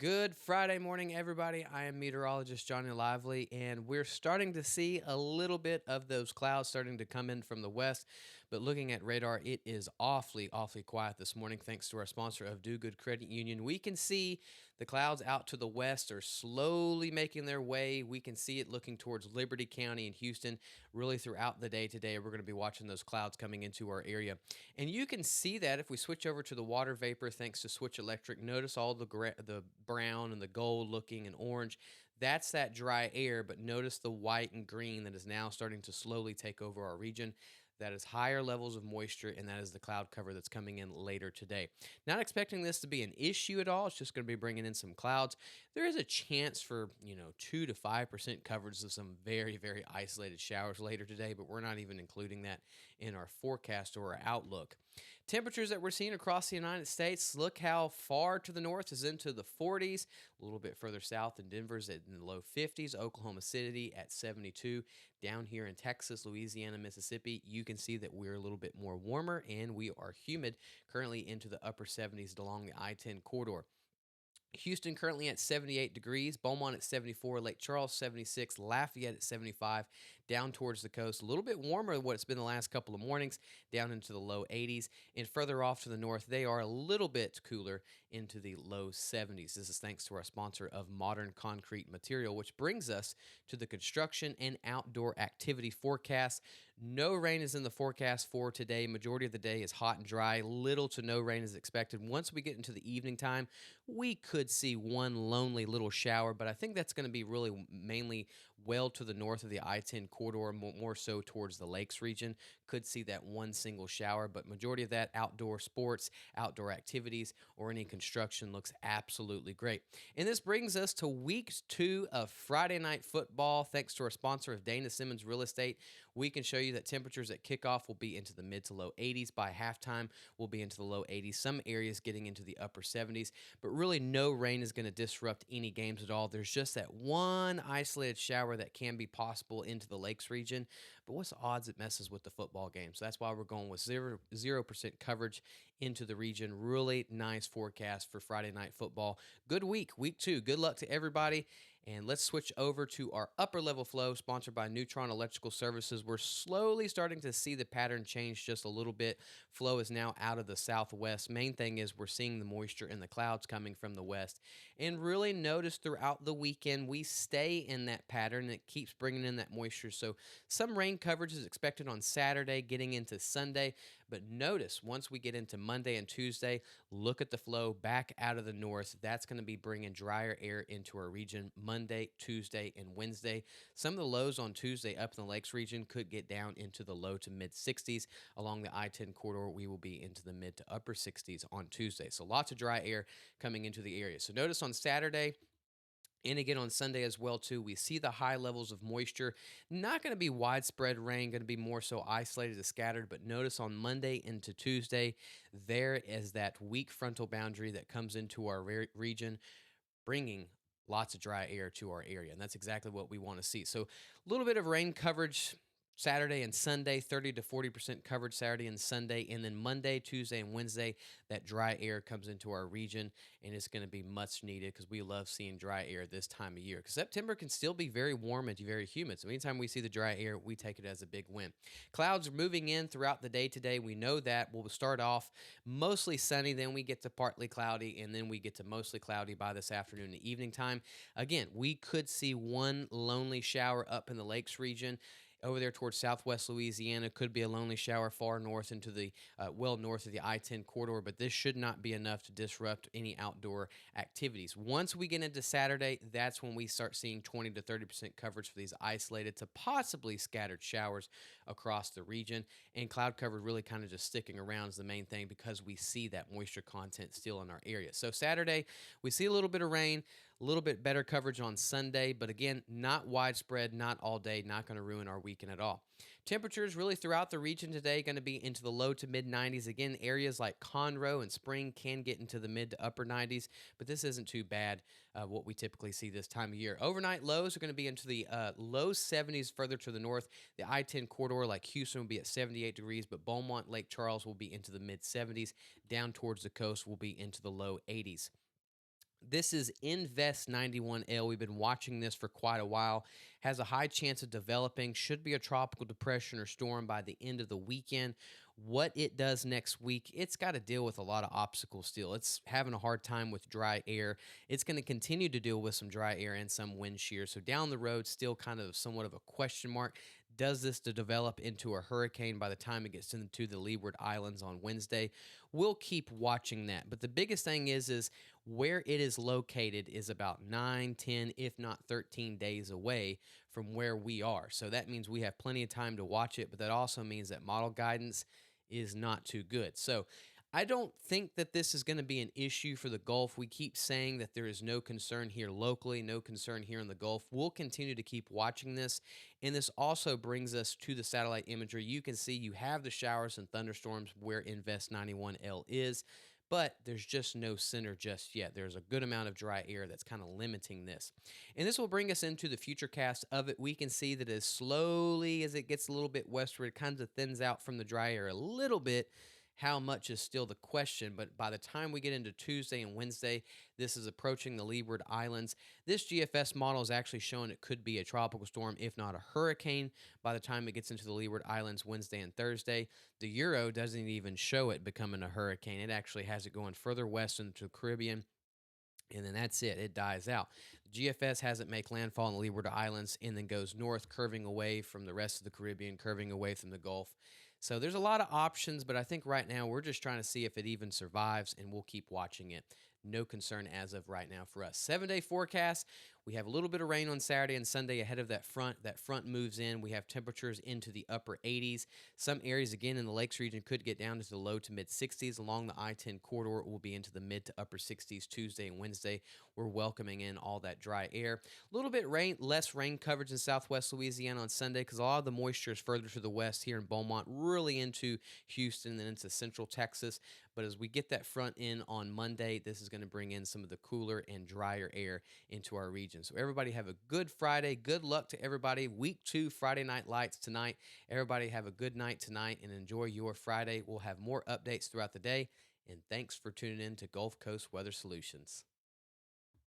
Good Friday morning, everybody. I am meteorologist Johnny Lively, and we're starting to see a little bit of those clouds starting to come in from the west. But looking at radar, it is awfully quiet this morning, thanks to our sponsor of Do Good Credit Union. We can see the clouds out to the west are slowly making their way. We can see it looking towards Liberty County and Houston really throughout the day today. We're going to be watching those clouds coming into our area. And you can see that if we switch over to the water vapor, thanks to Switch Electric, notice all the brown and the gold looking and orange. That's that dry air, but notice the white and green that is now starting to slowly take over our region. That is higher levels of moisture, and that is the cloud cover that's coming in later today. Not expecting this to be an issue at all. It's just going to be bringing in some clouds. There is a chance for 2 to 5% coverage of some very isolated showers later today, but we're not even including that in our forecast or our outlook. Temperatures that we're seeing across the United States, look how far to the north is into the 40s, a little bit further south in Denver's in the low 50s, Oklahoma City at 72. Down here in Texas, Louisiana, Mississippi, you can see that we're a little bit more warmer and we are humid, currently into the upper 70s along the I-10 corridor. Houston currently at 78 degrees, Beaumont at 74, Lake Charles 76, Lafayette at 75, down towards the coast. A little bit warmer than what it's been the last couple of mornings, down into the low 80s. And further off to the north, they are a little bit cooler into the low 70s. This is thanks to our sponsor of Modern Concrete Material, which brings us to the construction and outdoor activity forecast. No rain is in the forecast for today. Majority of the day is hot and dry. Little to no rain is expected. Once we get into the evening time, we could see one lonely little shower, but I think that's going to be really mainly well to the north of the I-10 corridor, more so towards the lakes region. Could see that one single shower, but majority of that outdoor sports, outdoor activities, or any construction looks absolutely great. And this brings us to week 2 of Friday Night Football. Thanks to our sponsor of Dana Simmons Real Estate, we can show you that temperatures at kickoff will be into the mid to low 80s. By halftime, will be into the low 80s. Some areas getting into the upper 70s, but really no rain is going to disrupt any games at all. There's just that one isolated shower that can be possible into the lakes region, but what's the odds it messes with the football game? So that's why we're going with 0% coverage into the region. Really nice forecast for Friday Night Football. Good week 2. Good luck to everybody. And let's switch over to our upper level flow, sponsored by Neutron Electrical Services. We're slowly starting to see the pattern change just a little bit. Flow is now out of the southwest. Main thing is we're seeing the moisture and the clouds coming from the west. And really notice throughout the weekend, we stay in that pattern and it keeps bringing in that moisture. So some rain coverage is expected on Saturday, getting into Sunday. But notice once we get into Monday and Tuesday, look at the flow back out of the north. That's going to be bringing drier air into our region Monday, Tuesday, and Wednesday. Some of the lows on Tuesday up in the lakes region could get down into the low to mid 60s. Along the I-10 corridor, we will be into the mid to upper 60s on Tuesday. So lots of dry air coming into the area. So notice on Saturday, and again on Sunday as well too, we see the high levels of moisture. Not going to be widespread rain, going to be more so isolated to scattered. But notice on Monday into Tuesday, there is that weak frontal boundary that comes into our region, bringing lots of dry air to our area. And that's exactly what we want to see. So a little bit of rain coverage Saturday and Sunday, 30 to 40% coverage Saturday and Sunday. And then Monday, Tuesday, and Wednesday, that dry air comes into our region, and it's going to be much needed because we love seeing dry air this time of year. Because September can still be very warm and very humid. So anytime we see the dry air, we take it as a big win. Clouds are moving in throughout the day today. We know that. We'll start off mostly sunny, then we get to partly cloudy, and then we get to mostly cloudy by this afternoon and evening time. Again, we could see one lonely shower up in the lakes region. Over there towards southwest Louisiana, could be a lonely shower far north into the well north of the I-10 corridor, but this should not be enough to disrupt any outdoor activities. Once we get into Saturday, that's when we start seeing 20 to 30% coverage for these isolated to possibly scattered showers across the region. And cloud cover really kind of just sticking around is the main thing because we see that moisture content still in our area. So Saturday, we see a little bit of rain, a little bit better coverage on Sunday, but again, not widespread, not all day, not going to ruin our weekend at all. Temperatures really throughout the region today going to be into the low to mid 90s. Again, areas like Conroe and Spring can get into the mid to upper 90s, but this isn't too bad what we typically see this time of year. Overnight lows are going to be into the low 70s further to the north. The I-10 corridor like Houston will be at 78 degrees, but Beaumont, Lake Charles will be into the mid 70s. Down towards the coast will be into the low 80s. This is Invest 91L. We've been watching this for quite a while. Has a high chance of developing, should be a tropical depression or storm by the end of the weekend. What it does next week, it's got to deal with a lot of obstacles still. It's having a hard time with dry air. It's going to continue to deal with some dry air and some wind shear. So down the road, still kind of somewhat of a question mark. Does this to develop into a hurricane by the time it gets into the Leeward Islands on Wednesday? We'll keep watching that. But the biggest thing is where it is located is about 9, 10, if not 13 days away from where we are. So that means we have plenty of time to watch it, but that also means that model guidance is not too good. So I don't think that this is going to be an issue for the Gulf. We keep saying that there is no concern here locally, no concern here in the Gulf. We'll continue to keep watching this. And this also brings us to the satellite imagery. You can see you have the showers and thunderstorms where Invest 91L is, but there's just no center just yet. There's a good amount of dry air that's kind of limiting this. And this will bring us into the future cast of it. We can see that as slowly as it gets a little bit westward, it kind of thins out from the dry air a little bit. How much is still the question, but by the time we get into Tuesday and Wednesday, this is approaching the Leeward Islands. This GFS model is actually showing it could be a tropical storm, if not a hurricane, by the time it gets into the Leeward Islands Wednesday and Thursday. The Euro doesn't even show it becoming a hurricane. It actually has it going further west into the Caribbean, and then that's it. It dies out. The GFS has it make landfall in the Leeward Islands and then goes north, curving away from the rest of the Caribbean, curving away from the Gulf. So there's a lot of options, but I think right now we're just trying to see if it even survives, and we'll keep watching it. No concern as of right now for us. 7-day forecast. We have a little bit of rain on Saturday and Sunday ahead of that front. That front moves in. We have temperatures into the upper 80s. Some areas, again, in the Lakes region could get down to the low to mid 60s. Along the I-10 corridor, it will be into the mid to upper 60s Tuesday and Wednesday. We're welcoming in all that dry air. A little bit less rain coverage in southwest Louisiana on Sunday because a lot of the moisture is further to the west here in Beaumont, really into Houston and into central Texas. But as we get that front in on Monday, this is going to bring in some of the cooler and drier air into our region. So everybody have a good Friday. Good luck to everybody. Week 2 Friday Night Lights tonight. Everybody have a good night tonight and enjoy your Friday. We'll have more updates throughout the day. And thanks for tuning in to Gulf Coast Weather Solutions.